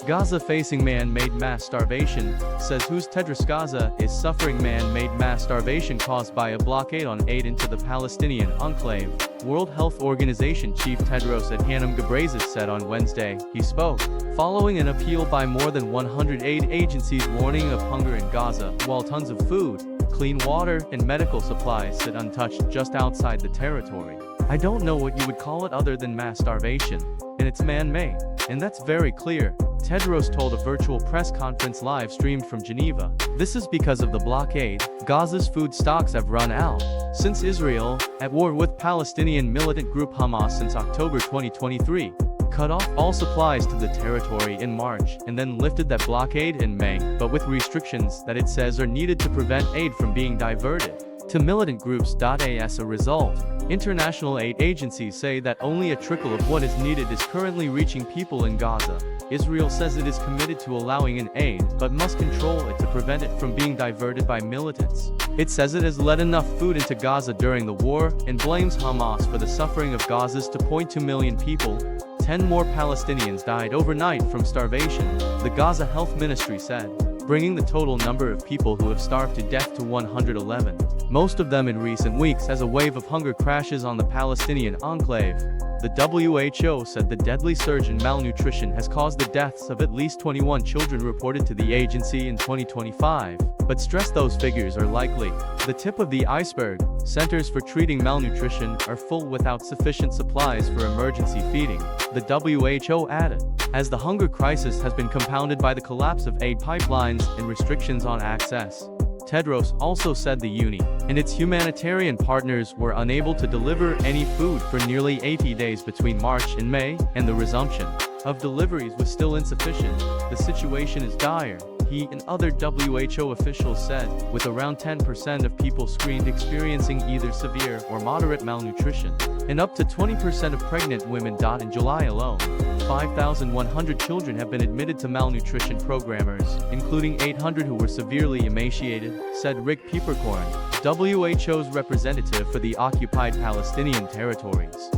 Gaza facing man-made mass starvation, says whose Tedros. Gaza is suffering man-made mass starvation caused by a blockade on aid into the Palestinian enclave. World Health Organization Chief Tedros Adhanom Ghebreyesus said on Wednesday. He spoke following an appeal by more than 100 aid agencies warning of hunger in Gaza, while tons of food, clean water, and medical supplies sit untouched just outside the territory. I don't know what you would call it other than mass starvation, and it's man-made, and that's very clear, Tedros told a virtual press conference live-streamed from Geneva. This is because of the blockade. Gaza's food stocks have run out. Since Israel, at war with Palestinian militant group Hamas since October 2023, cut off all supplies to the territory in March and then lifted that blockade in May, but with restrictions that it says are needed to prevent aid from being diverted to militant groups. As a result, international aid agencies say that only a trickle of what is needed is currently reaching people in Gaza. Israel says it is committed to allowing in aid, but must control it to prevent it from being diverted by militants. It says it has let enough food into Gaza during the war, and blames Hamas for the suffering of Gaza's 2.2 million people. 10 more Palestinians died overnight from starvation, the Gaza Health Ministry said, bringing the total number of people who have starved to death to 111, most of them in recent weeks as a wave of hunger crashes on the Palestinian enclave. The WHO said the deadly surge in malnutrition has caused the deaths of at least 21 children reported to the agency in 2025, but stressed those figures are likely the tip of the iceberg. Centers for treating malnutrition are full without sufficient supplies for emergency feeding, the WHO added, as the hunger crisis has been compounded by the collapse of aid pipelines and restrictions on access. Tedros also said the Uni and its humanitarian partners were unable to deliver any food for nearly 80 days between March and May, and the resumption of deliveries was still insufficient. The situation is dire, he and other WHO officials said, with around 10% of people screened experiencing either severe or moderate malnutrition, and up to 20% of pregnant women. In July alone, 5,100 children have been admitted to malnutrition programmers, including 800 who were severely emaciated, said Rick Pieperkorn, WHO's representative for the occupied Palestinian territories.